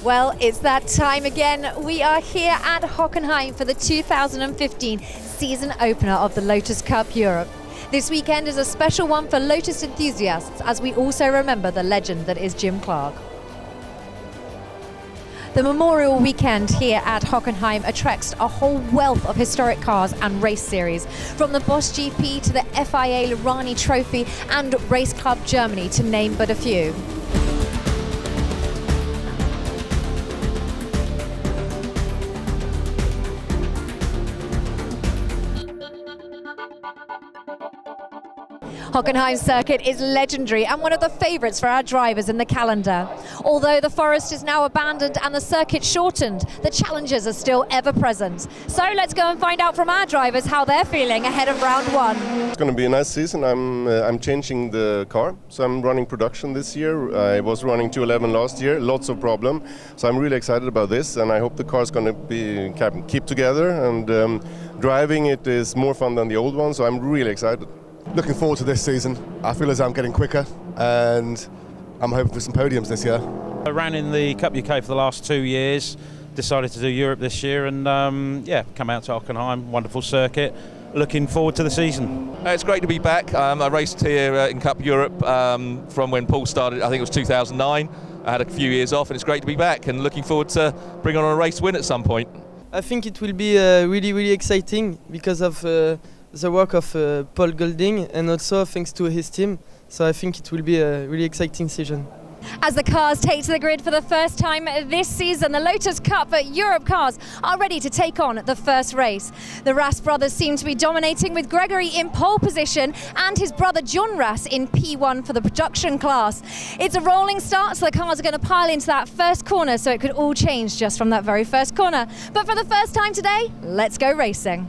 Well, it's that time again. We are here at Hockenheime for the 2015 season opener of the Lotus Cup Europe. This weekend is a special one for Lotus enthusiasts as we also remember the legend that is Jim Clark. The Memorial Weekend here at Hockenheime attracts a whole wealth of historic cars and race series, from the Bosch GP to the FIA Lurani Trophy and Race Club Germany, to name but a few. Hockenheim circuit is legendary and one of the favourites for our drivers in the calendar. Although the forest is now abandoned and the circuit shortened, the challenges are still ever present. So let's go and find out from our drivers how they're feeling ahead of round one. It's going to be a nice season. I'm changing the car, so I'm running production this year. I was running 211 last year, lots of problem. So I'm really excited about this, and I hope the car's going to keep together, and driving it is more fun than the old one, so I'm really excited. Looking forward to this season. I feel as I'm getting quicker, and I'm hoping for some podiums this year. I ran in the Cup UK for the last 2 years, decided to do Europe this year, and come out to Hockenheime, wonderful circuit. Looking forward to the season. It's great to be back. I raced here in Cup Europe from when Paul started, I think it was 2009. I had a few years off, and it's great to be back and looking forward to bring on a race win at some point. I think it will be really exciting because of the work of Paul Golding, and also thanks to his team. So I think it will be a really exciting season. As the cars take to the grid for the first time this season, the Lotus Cup Europe cars are ready to take on the first race. The Ras brothers seem to be dominating, with Gregory in pole position and his brother John Ras in P1 for the production class. It's a rolling start, so the cars are going to pile into that first corner, so it could all change just from that very first corner. But for the first time today, let's go racing.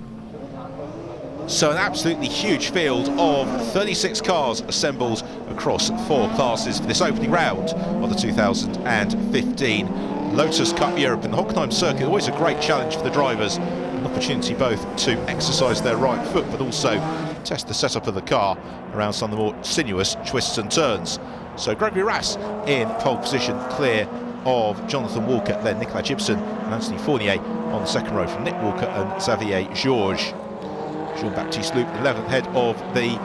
So an absolutely huge field of 36 cars assembled across 4 classes for this opening round of the 2015 Lotus Cup Europe. And the Hockenheim circuit, always a great challenge for the drivers, an opportunity both to exercise their right foot but also test the setup of the car around some of the more sinuous twists and turns. So Gregory Ras in pole position, clear of Jonathan Walker, then Nicolas Gibson and Anthony Fournier on the second row from Nick Walker and Xavier Georges. Jean-Baptiste Loop 11th, head of the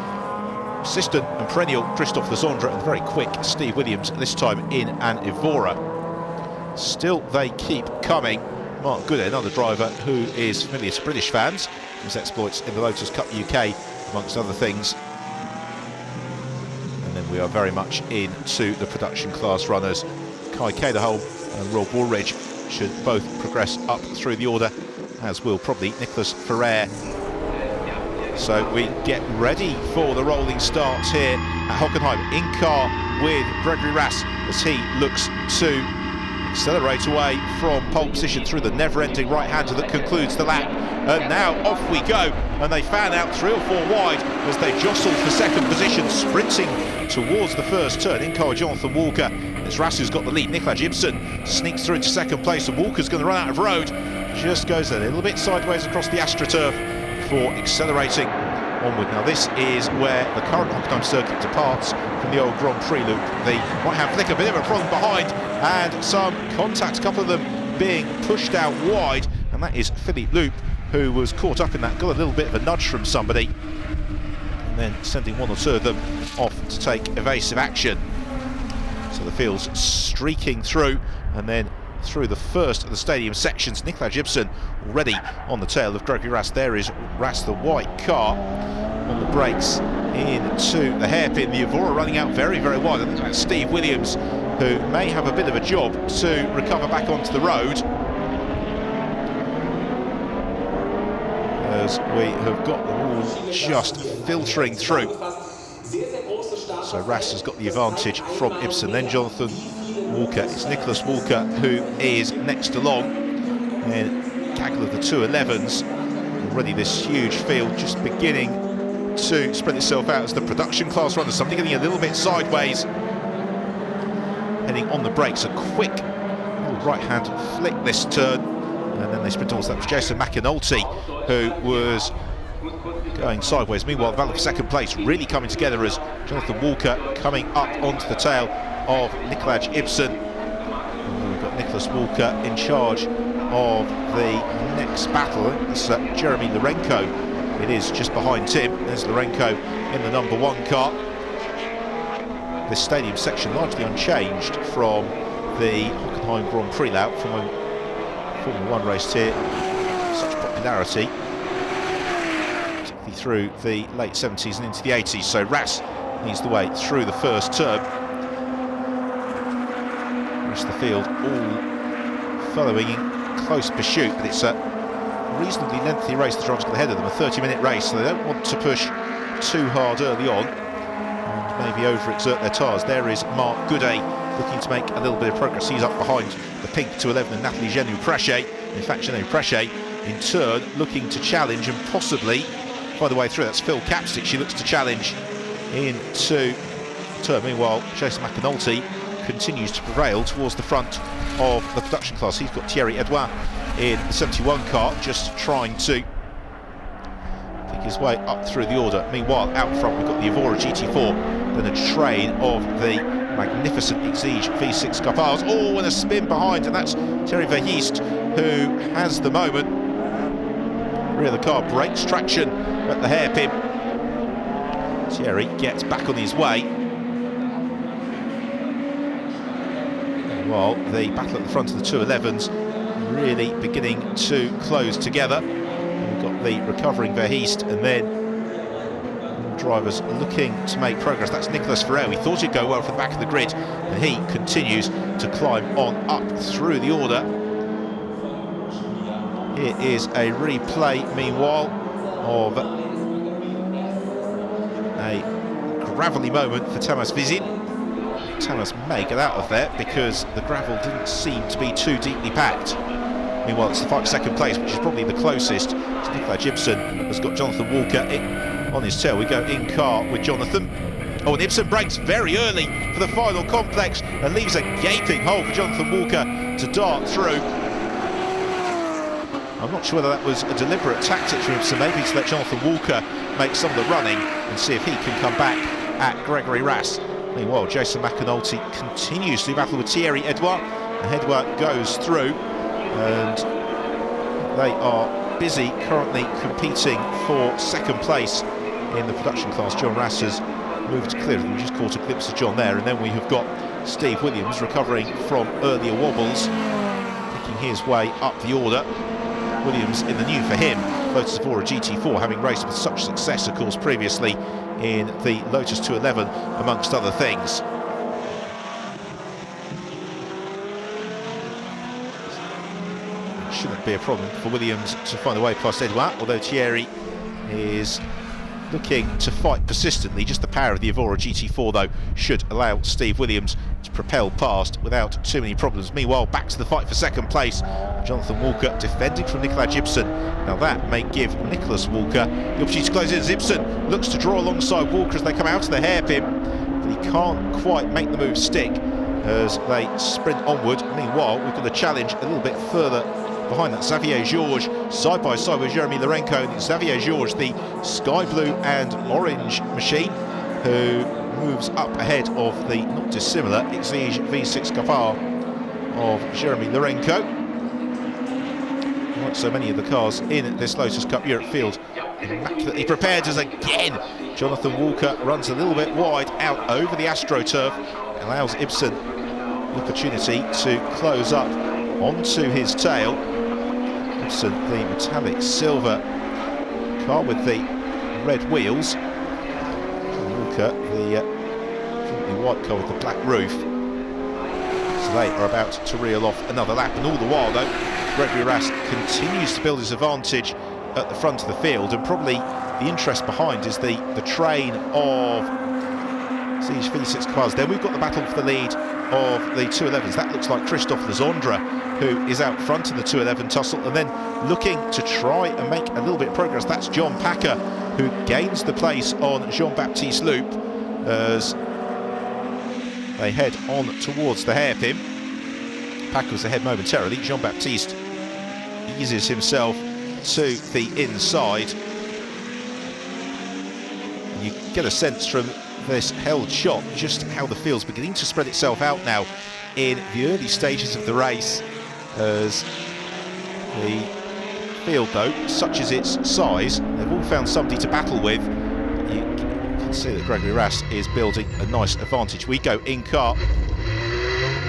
assistant and perennial Christophe Lezondre, and the very quick Steve Williams, this time in an Evora. Still they keep coming. Mark Goodell, another driver who is familiar to British fans, his exploits in the Lotus Cup UK amongst other things. And then we are very much into the production class runners. Kai Kederholm and Rob Woolridge should both progress up through the order, as will probably Nicolas Ferrer. So we get ready for the rolling starts here at Hockenheim, in car with Gregory Ras as he looks to accelerate away from pole position through the never-ending right-hander that concludes the lap. And now off we go, and they fan out 3 or 4 wide as they jostle for second position, sprinting towards the first turn. In car Jonathan Walker, as Ras who's got the lead. Nicolas Gibson sneaks through into second place, and Walker's going to run out of road. Just goes a little bit sideways across the AstroTurf for accelerating onward. Now this is where the current Hockenheim circuit departs from the old Grand Prix loop. The right-hand flicker, a bit of a problem behind, and some contact, a couple of them being pushed out wide, and that is Philippe Loop, who was caught up in that, got a little bit of a nudge from somebody, and then sending 1 or 2 of them off to take evasive action. So the field's streaking through, and then through the first of the stadium sections. Nicolas Gibson already on the tail of Gregory Ras. There is Ras, the white car, on the brakes into the hairpin. The Evora running out very wide. I think that's Steve Williams, who may have a bit of a job to recover back onto the road, as we have got them all just filtering through. So Ras has got the advantage from Ibsen, then Jonathan Walker. It's Nicholas Walker who is next along, and gaggle of the 211s. Already this huge field just beginning to spread itself out as the production class runners. Somebody getting a little bit sideways, heading on the brakes. A quick right hand flick this turn, and then they sprint towards that. It was Jason McAnulty who was going sideways. Meanwhile, the battle for second place really coming together as Jonathan Walker coming up onto the tail of Nicolas Ibsen. We've got Nicolas Nicholas Walker in charge of the next battle. It's Jeremy Lorenko. It is just behind Tim. There's Lorenko in the number 1 car. This stadium section largely unchanged from the Hockenheime Grand Prix lap from when Formula 1 raced here. Such popularity, particularly through the late 70s and into the 80s. So Ras leads the way through the first turn. The rest of the field all following in close pursuit, but it's a reasonably lengthy race. The drivers got ahead of them, a 30-minute race, so they don't want to push too hard early on and maybe overexert their tyres. There is Marc Goudet looking to make a little bit of progress. He's up behind the pink 211 and Nathalie Genou-Prachet. In fact, Genou-Prachet in turn looking to challenge and possibly find the way through. That's Phil Capstick. She looks to challenge into turn. Meanwhile, Jason McAnulty continues to prevail towards the front of the production class. He's got Thierry Edouard in the 71 car, just trying to pick his way up through the order. Meanwhile, out front we've got the Evora GT4, then a train of the magnificent Exige V6 Copars. Oh, and a spin behind, and that's Thierry Verheest who has the moment. Rear of the car breaks traction at the hairpin. Thierry gets back on his way. While the battle at the front of the 211s really beginning to close together. And we've got the recovering Verheest, and then drivers looking to make progress. That's Nicholas Ferrer. We thought he'd go well for the back of the grid, and he continues to climb on up through the order. Here is a replay, meanwhile, of a gravelly moment for Tamas Vizin. Tamas may get out of there because the gravel didn't seem to be too deeply packed. Meanwhile, it's the fight for second place, which is probably the closest. Nicola Gibson has got Jonathan Walker on his tail. We go in car with Jonathan. Oh, and Ibsen brakes very early for the final complex and leaves a gaping hole for Jonathan Walker to dart through. I'm not sure whether that was a deliberate tactic from Ibsen, maybe to let Jonathan Walker make some of the running and see if he can come back at Gregory Ras. Meanwhile, Jason McAnulty continues to battle with Thierry Edouard. And Edouard goes through, and they are busy currently competing for second place in the production class. John Ras has moved clear. We just caught a glimpse of John there, and then we have got Steve Williams recovering from earlier wobbles, picking his way up the order. Williams in the new for him Lotus Evora GT4, having raced with such success, of course, previously in the Lotus 211, amongst other things. It shouldn't be a problem for Williams to find a way past Edouard, although Thierry is looking to fight persistently. Just the power of the Evora GT4, though, should allow Steve Williams to propel past without too many problems. Meanwhile, back to the fight for second place. Jonathan Walker defending from Nicola Gibson. Now that may give Nicholas Walker the opportunity to close in. Gibson looks to draw alongside Walker as they come out of the hairpin, but he can't quite make the move stick as they sprint onward. Meanwhile, we've got a challenge a little bit further behind that. Xavier Georges side by side with Jeremy Lorenko. And Xavier Georges, the sky blue and orange machine, who moves up ahead of the not dissimilar Exige V6 Copar of Jeremy Lorenko. Like so many of the cars in this Lotus Cup Europe field, immaculately prepared as again Jonathan Walker runs a little bit wide out over the AstroTurf, allows Ibsen the opportunity to close up onto his tail. Ibsen, the metallic silver car with the red wheels, Walker, the white car with the black roof. So they are about to reel off another lap, and all the while though Gregory Ras continues to build his advantage at the front of the field, and probably the interest behind is the train of Exige V6 cars. Then we've got the battle for the lead of the 211s. That looks like Christophe Lezondre, who is out front in the 211 tussle, and then looking to try and make a little bit of progress. That's John Packer, who gains the place on Jean-Baptiste Loop as they head on towards the hairpin. Packer was ahead momentarily. Jean-Baptiste eases himself to the inside. And you get a sense from this held shot just how the field's beginning to spread itself out now in the early stages of the race, as the field, though, such as its size, they've all found somebody to battle with. You can see that Gregory Rass is building a nice advantage. We go in car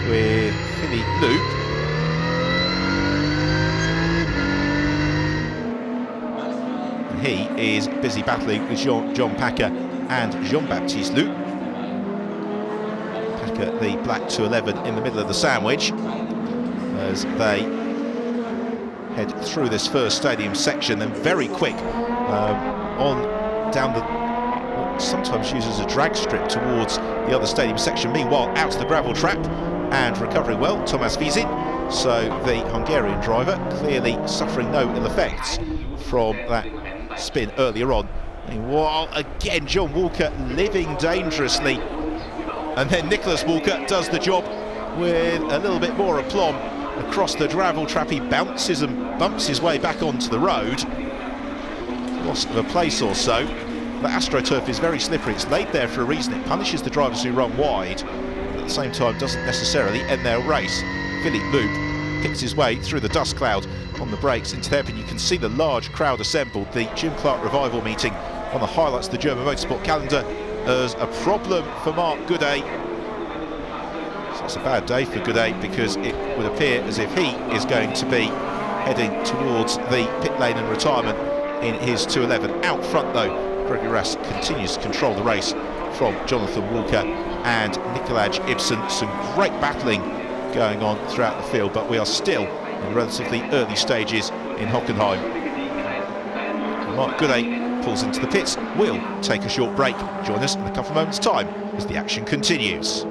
with Philippe Loop. And he is busy battling with John Packer and Jean-Baptiste Loop. Packer, the black 211, in the middle of the sandwich as they head through this first stadium section, then very quick on down the what sometimes used as a drag strip towards the other stadium section. Meanwhile, out to the gravel trap and recovering well, Thomas Vizin. So the Hungarian driver clearly suffering no ill effects from that spin earlier on. Meanwhile, again, John Walker living dangerously, and then Nicholas Walker does the job with a little bit more aplomb across the gravel trap. He bounces and bumps his way back onto the road, loss of a place or so. The AstroTurf is very slippery. It's laid there for a reason. It punishes the drivers who run wide, but at the same time doesn't necessarily end their race. Philippe Loop picks his way through the dust cloud on the brakes into there, but you can see the large crowd assembled. The Jim Clark Revival meeting on the highlights of the German motorsport calendar as a problem for Mark Goudet. So it's a bad day for Goudet, because it would appear as if he is going to be heading towards the pit lane and retirement in his 211. Out front, though, Gregory Rass continues to control the race from Jonathan Walker and Nicolaj Ibsen. Some great battling going on throughout the field, but we are still in relatively early stages in Hockenheime. Mark Goudet pulls into the pits. We'll take a short break. Join us in a couple of moments' time as the action continues.